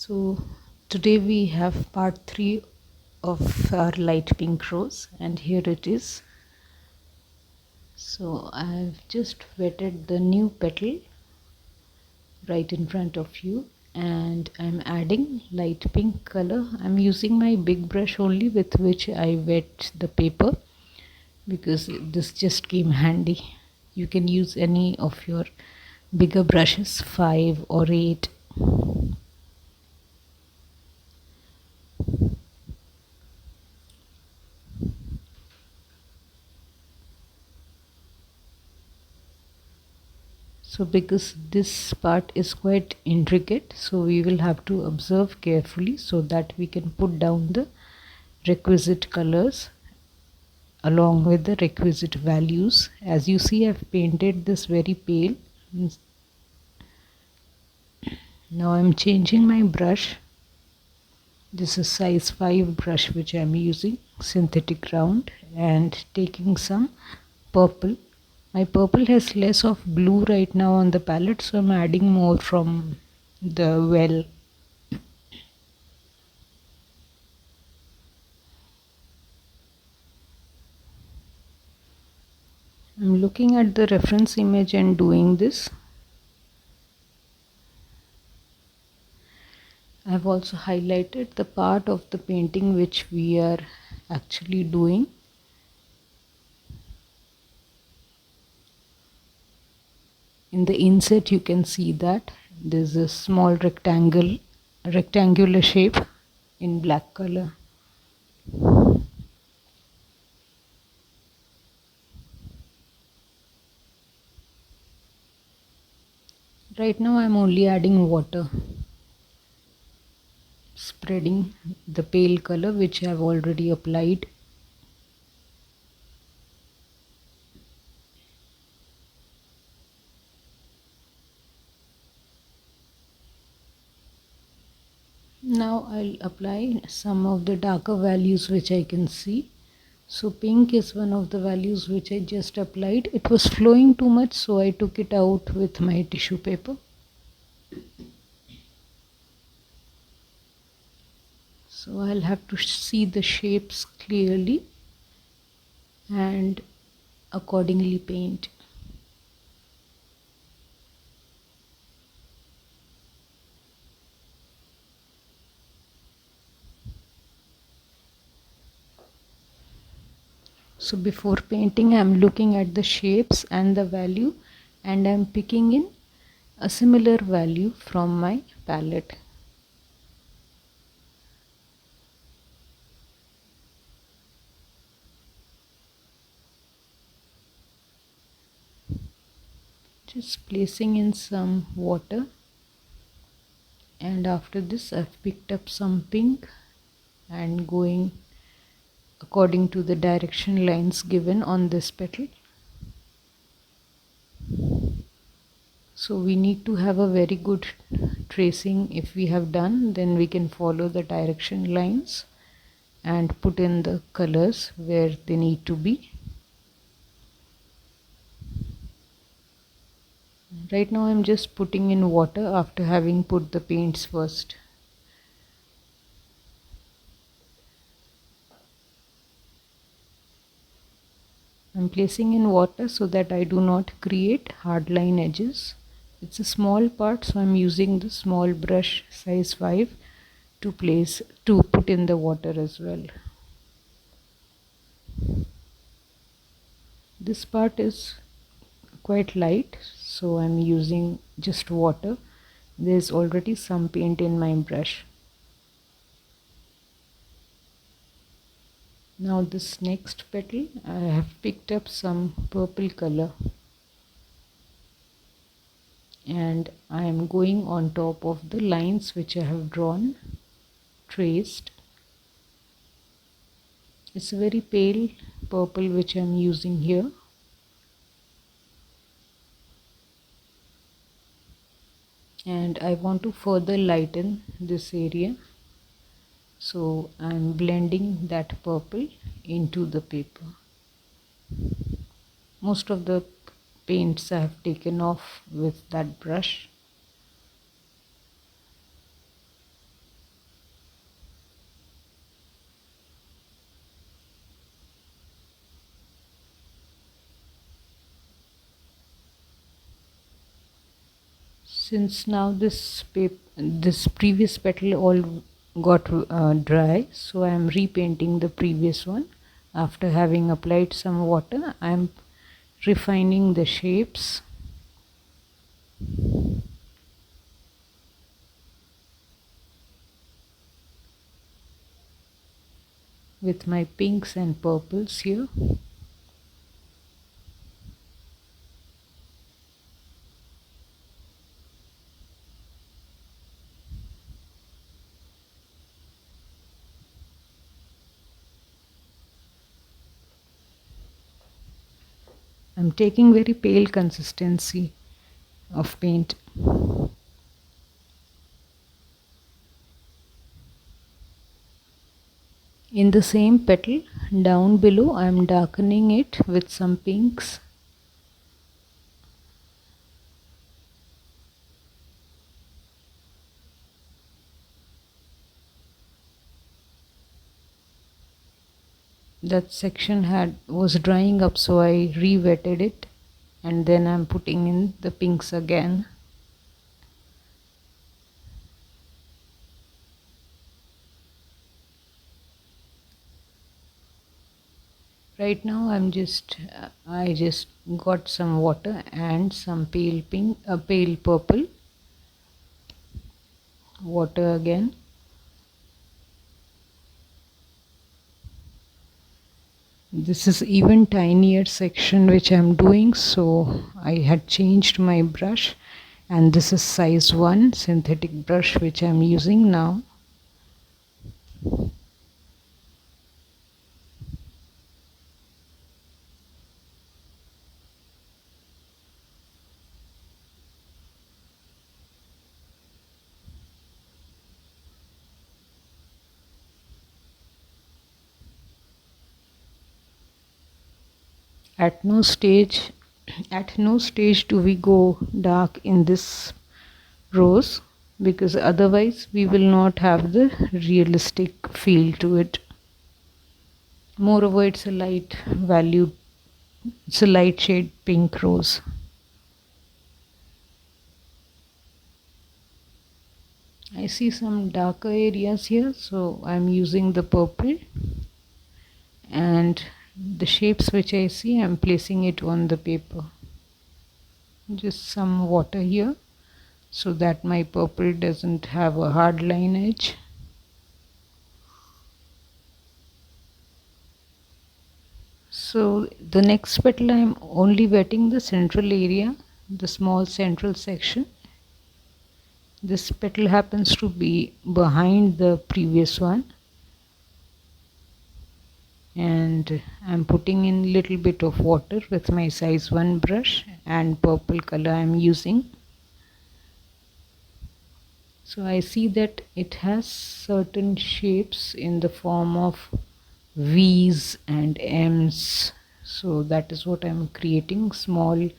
So today we have part 3 of our light pink rose, and here it is. So I've just wetted the new petal right in front of you, and I'm adding light pink color. I'm using my big brush only with which I wet the paper because this just came handy. You can use any of your bigger brushes, 5 or 8. So because this part is quite intricate, so we will have to observe carefully so that we can put down the requisite colors along with the requisite values. As you see, I've painted this very pale. Now I'm changing my brush. This is size 5 brush which I'm using, synthetic round, and taking some purple. My purple has less of blue right now on the palette, so I'm adding more from the well. I'm looking at the reference image and doing this. I've also highlighted the part of the painting which we are actually doing. In the inset you can see that there's a small rectangular shape in black color. Right now I'm only adding water, spreading the pale color which I've already applied. Now I'll apply some of the darker values which I can see. So pink is one of the values which I just applied. It was flowing too much, so I took it out with my tissue paper. So I'll have to see the shapes clearly and accordingly paint. So before painting, I'm looking at the shapes and the value, and I'm picking in a similar value from my palette. Just placing in some water, and after this I've picked up some pink and going according to the direction lines given on this petal. So we need to have a very good tracing. If we have done, then we can follow the direction lines and put in the colors where they need to be. Right now I'm just putting in water after having put the paints first. I'm placing in water so that I do not create hard line edges. It's a small part, so I'm using the small brush size 5 to put in the water as well. This part is quite light, so I'm using just water. There's already some paint in my brush. Now this next petal, I have picked up some purple color, and I am going on top of the lines which I have drawn, traced. It's a very pale purple which I am using here. And I want to further lighten this area, so I'm blending that purple into the paper. Most of the paints I have taken off with that brush. Since now this previous petal all got dry, so I am repainting the previous one. After having applied some water, I am refining the shapes. With my pinks and purples here. I'm taking very pale consistency of paint. In the same petal, down below, I'm darkening it with some pinks. That section was drying up, so I re-wetted it, and then I'm putting in the pinks again. Right now I just got some water and some pale purple water again. This is even tinier section which I'm doing, so I had changed my brush, and this is size 1 synthetic brush which I'm using now. At no stage do we go dark in this rose, because otherwise we will not have the realistic feel to it. Moreover, it's a light shade pink rose. I see some darker areas here, so I'm using the purple, and the shapes which I see, I'm placing it on the paper. Just some water here so that my purple doesn't have a hard line edge. So the next petal, I'm only wetting the central area, the small central section. This petal happens to be behind the previous one, and I'm putting in little bit of water with my size 1 brush and purple color I'm using. So I see that it has certain shapes in the form of V's and M's, so that is what I'm creating, small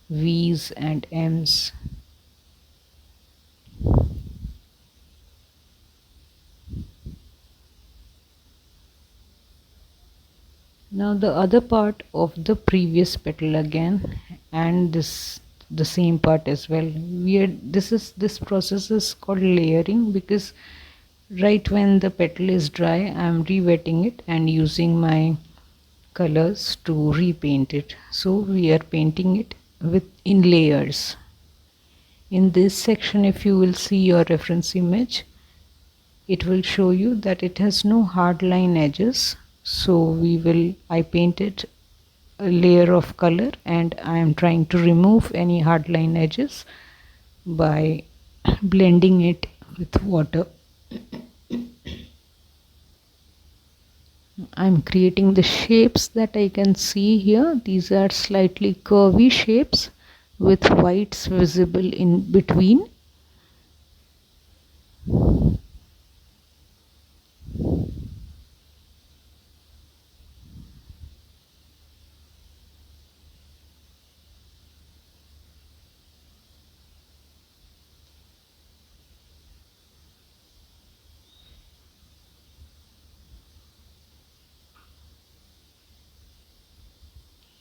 V's and M's. Now the other part of the previous petal again, and the same part as well. This process is called layering, because right when the petal is dry, I'm re-wetting it and using my colors to repaint it. So we are painting it in layers. In this section, if you will see your reference image, it will show you that it has no hard line edges. So I painted a layer of color, and I am trying to remove any hard line edges by blending it with water. I'm creating the shapes that I can see here. These are slightly curvy shapes with whites visible in between.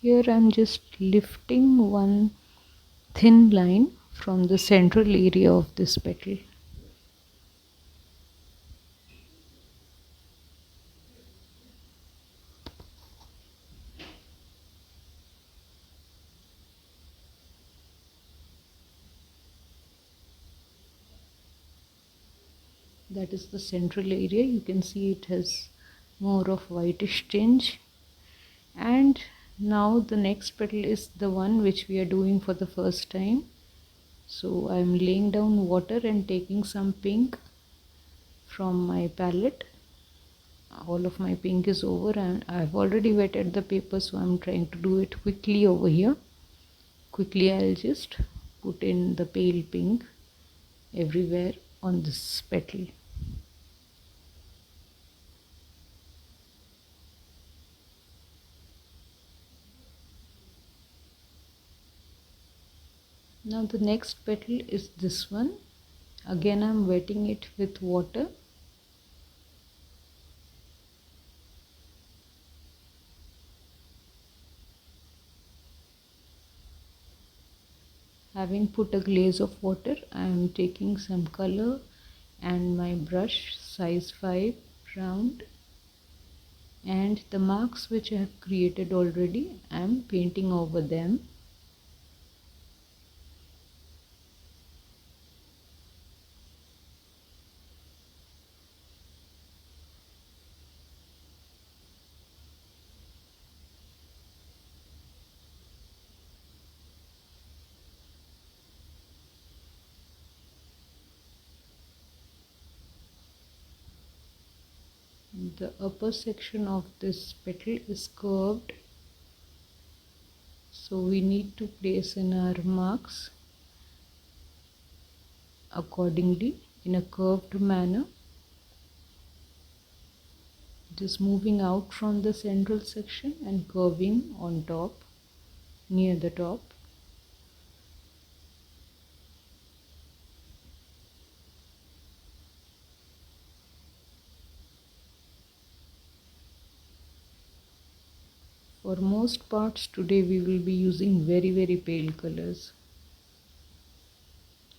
Here I'm just lifting one thin line from the central area of this petal. That is the central area. You can see it has more of whitish tinge. And now the next petal is the one which we are doing for the first time. So I am laying down water and taking some pink from my palette. All of my pink is over and I've already wetted the paper, so I'm trying to do it quickly over here. Quickly I'll just put in the pale pink everywhere on this petal. Now the next petal is this one. Again I'm wetting it with water. Having put a glaze of water, I am taking some color and my brush size 5 round, and the marks which I have created already, I am painting over them. The upper section of this petal is curved, so we need to place in our marks accordingly in a curved manner, just moving out from the central section and curving on top, near the top. For most parts today we will be using very pale colors,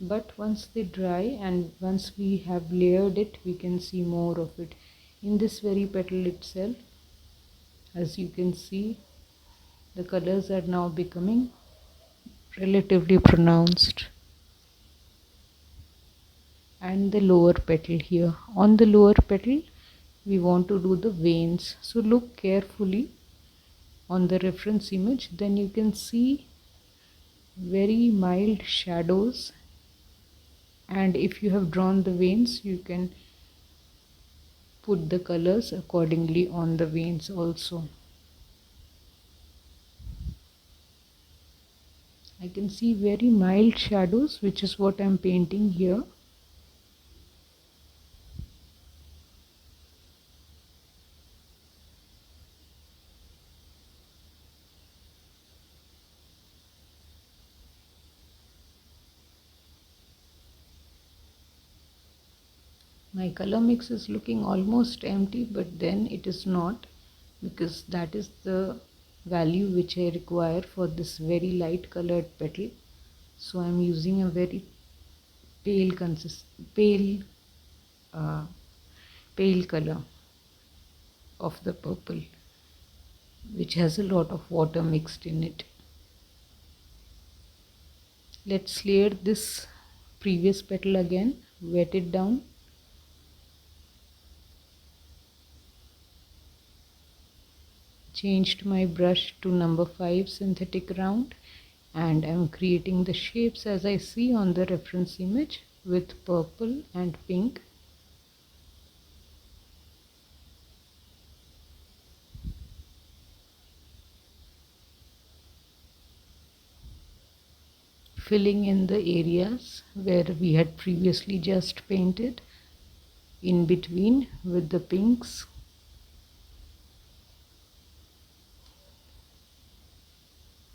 but once they dry and once we have layered it, we can see more of it. In this very petal itself, as you can see, the colors are now becoming relatively pronounced. And the lower petal here, on the lower petal we want to do the veins, so look carefully on the reference image, then you can see very mild shadows, and if you have drawn the veins, you can put the colors accordingly on the veins also. I can see very mild shadows, which is what I am painting here. My color mix is looking almost empty, but then it is not, because that is the value which I require for this very light colored petal. So I am using a very pale pale color of the purple, which has a lot of water mixed in it. Let's layer this previous petal again, wet it down. Changed my brush to number 5 synthetic round, and I am creating the shapes as I see on the reference image with purple and pink. Filling in the areas where we had previously just painted, in between with the pinks.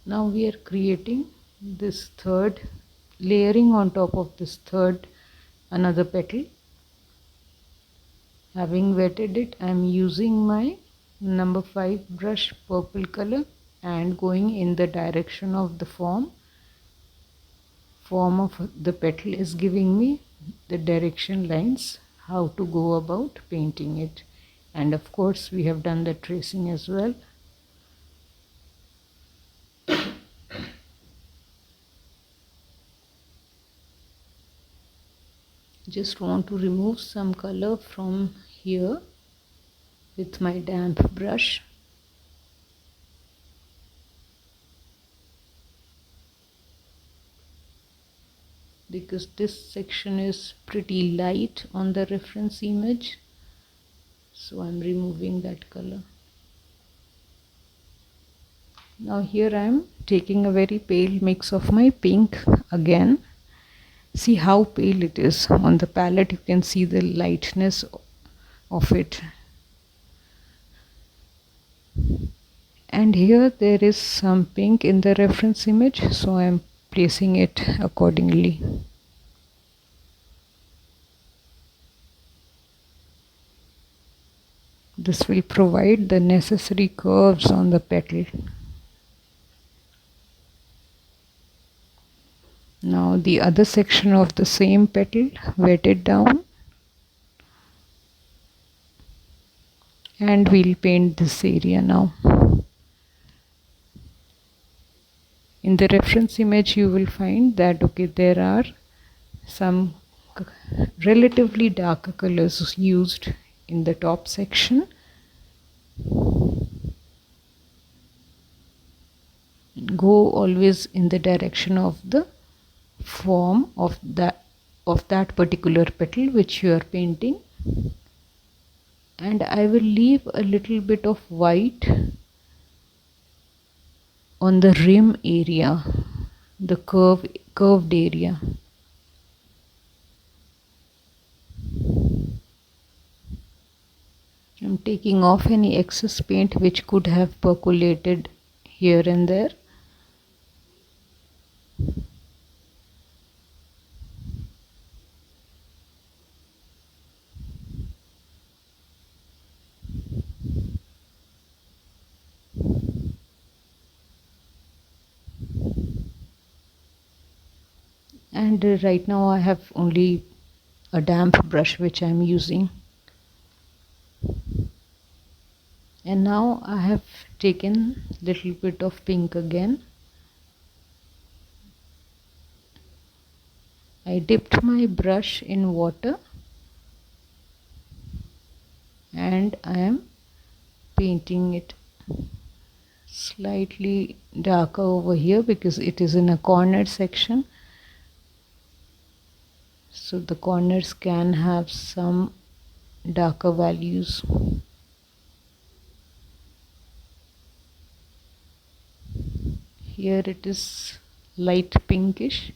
Now we are creating this third, layering on top of this third another petal. Having wetted it, I am using my number 5 brush, purple color, and going in the direction of the form, form of the petal is giving me the direction lines how to go about painting it. And of course we have done the tracing as well. Just want to remove some color from here with my damp brush. Because this section is pretty light on the reference image, so I'm removing that color. Now here I am taking a very pale mix of my pink again. See how pale it is on the palette, you can see the lightness of it. And here there is some pink in the reference image, so I am placing it accordingly. This will provide the necessary curves on the petal. Now the other section of the same petal, wet it down, and we'll paint this area now. In the reference image you will find that there are some relatively darker colors used in the top section. Go always in the direction of the form of that particular petal which you are painting, and I will leave a little bit of white on the rim area, the curved area. I'm taking off any excess paint which could have percolated here and there. And right now I have only a damp brush which I'm using. And now I have taken little bit of pink again. I dipped my brush in water and I am painting it slightly darker over here because it is in a cornered section, so the corners can have some darker values. Here it is light pinkish.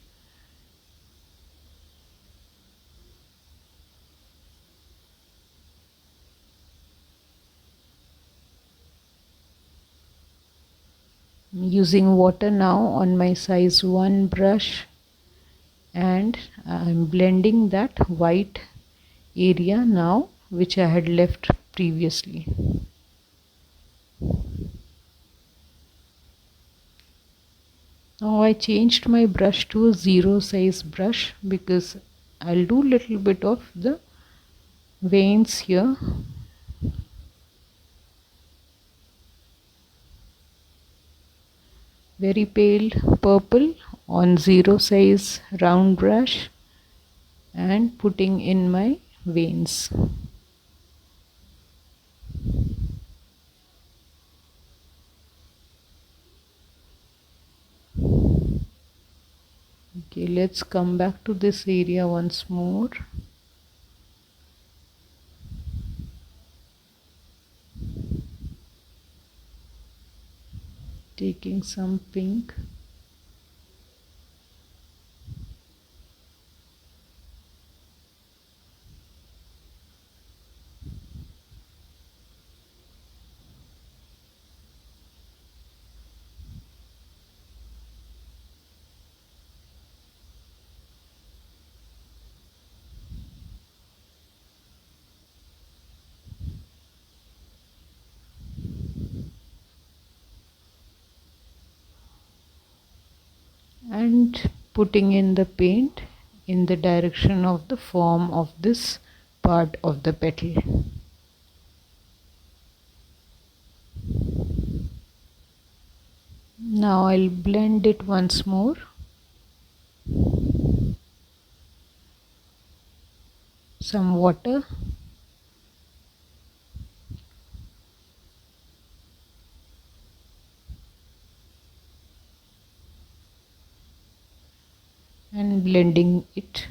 I'm using water now on my size 1 brush, and I'm blending that white area now which I had left previously. Now I changed my brush to a 0 size brush because I'll do little bit of the veins here. Very pale purple on 0 size round brush and putting in my veins. Okay, let's come back to this area once more. Taking some pink. And putting in the paint in the direction of the form of this part of the petal. Now I'll blend it once more. Some water. And blending it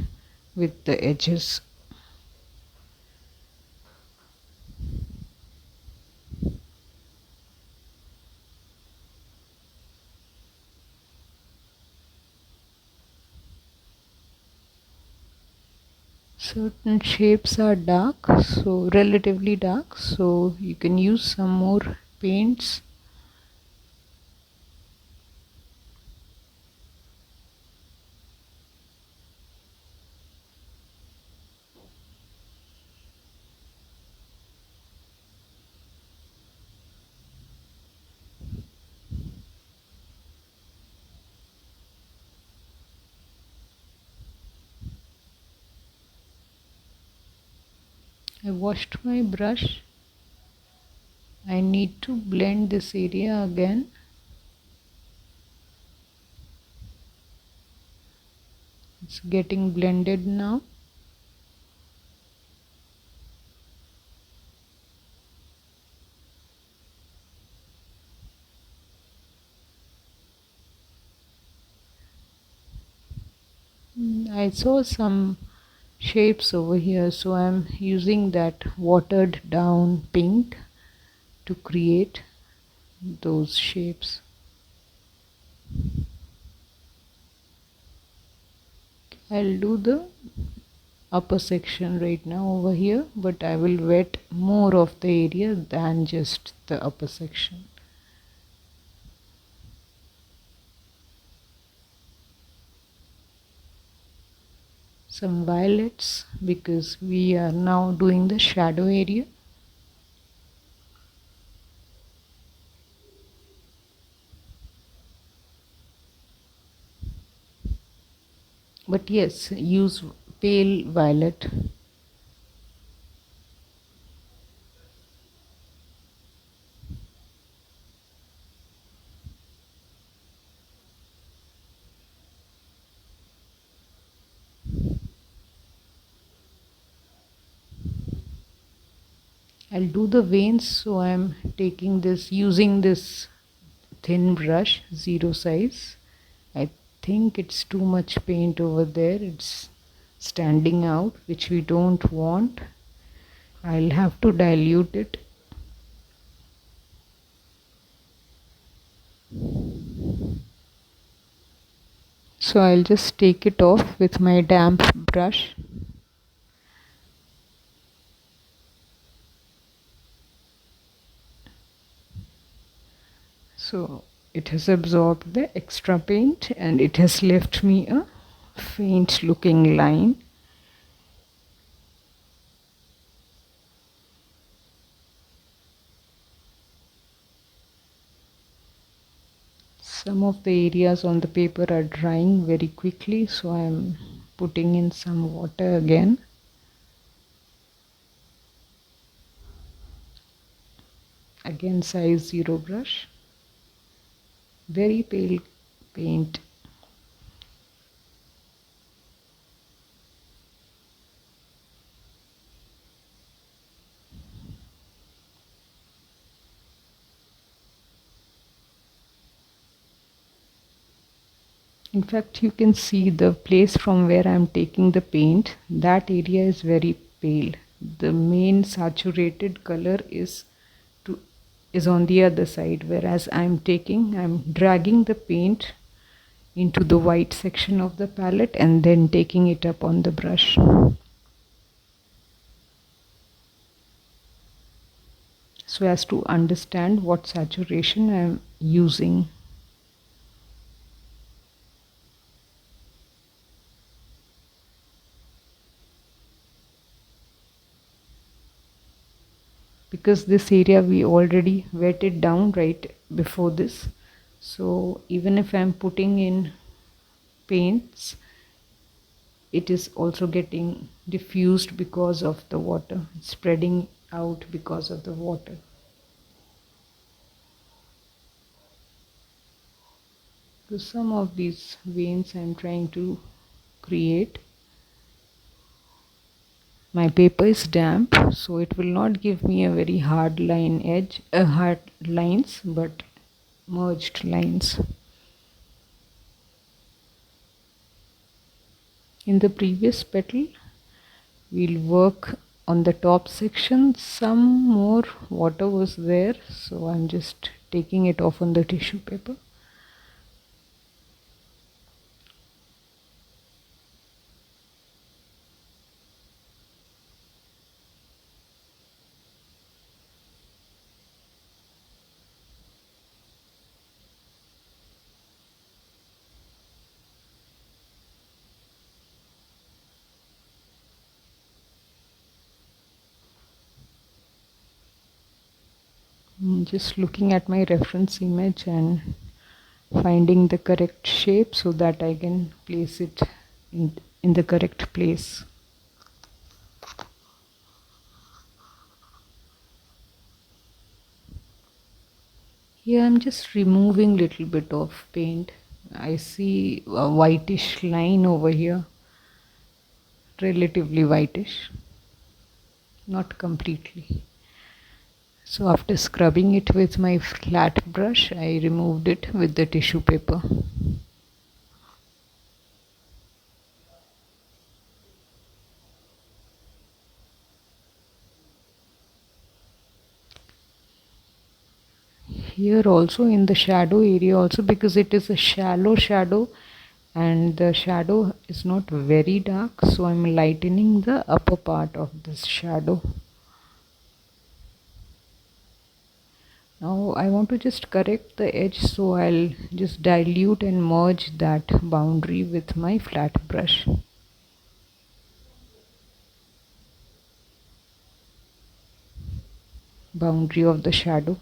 with the edges. Certain shapes are dark, so relatively dark, so you can use some more paints. I washed my brush. I need to blend this area again. It's getting blended now. I saw some shapes over here, so I'm using that watered down pink to create those shapes. I'll do the upper section right now over here, but I will wet more of the area than just the upper section. Some violets, because we are now doing the shadow area. But yes, use pale violet. I'll do the veins, so I'm taking this, using this thin brush, 0 size. I think it's too much paint over there, it's standing out, which we don't want. I'll have to dilute it. So I'll just take it off with my damp brush. So it has absorbed the extra paint and it has left me a faint looking line. Some of the areas on the paper are drying very quickly, so I'm putting in some water again. Again, size 0 brush. Very pale paint. In fact, you can see the place from where I'm taking the paint, that area is very pale. The main saturated color is on the other side, whereas I'm dragging the paint into the white section of the palette and then taking it up on the brush. So as to understand what saturation I'm using. Because this area we already wetted down right before this, so even if I'm putting in paints, it is also getting diffused because of the water, it's spreading out because of the water. So some of these veins I'm trying to create. My paper is damp, so it will not give me a very hard line edge, hard lines, but merged lines. In the previous petal, we'll work on the top section. Some more water was there, so I'm just taking it off on the tissue paper. Just looking at my reference image and finding the correct shape so that I can place it in the correct place. Here I'm just removing little bit of paint. I see a whitish line over here, relatively whitish, not completely. So after scrubbing it with my flat brush, I removed it with the tissue paper. Here also in the shadow area also, because it is a shallow shadow and the shadow is not very dark, so I'm lightening the upper part of this shadow. Now I want to just correct the edge, so I'll just dilute and merge that boundary with my flat brush. Boundary of the shadow.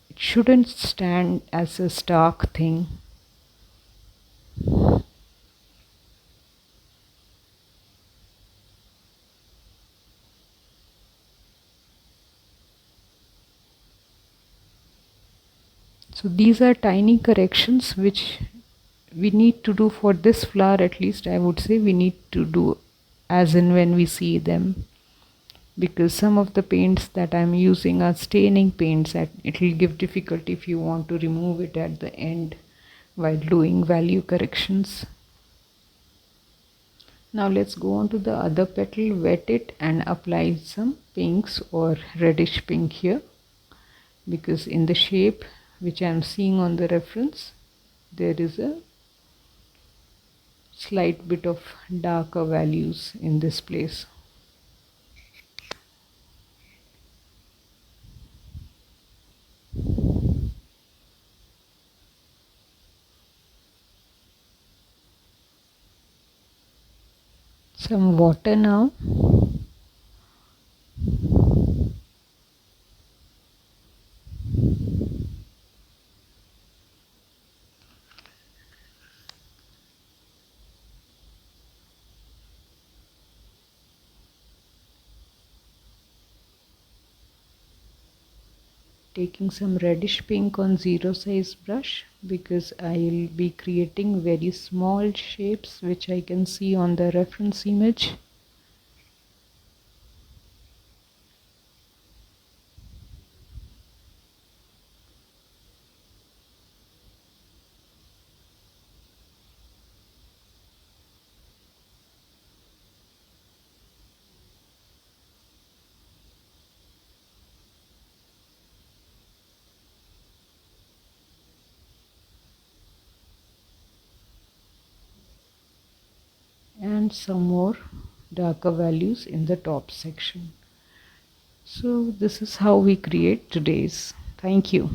It shouldn't stand as a stark thing. So these are tiny corrections which we need to do for this flower. At least I would say we need to do as and when we see them, because some of the paints that I'm using are staining paints and it will give difficulty if you want to remove it at the end while doing value corrections. Now let's go on to the other petal, wet it and apply some pinks or reddish pink here, because in the shape which I am seeing on the reference there is a slight bit of darker values in this place. Some water now. Taking some reddish pink on 0 size brush, because I will be creating very small shapes which I can see on the reference image. And some more darker values in the top section. So this is how we create today's. Thank you.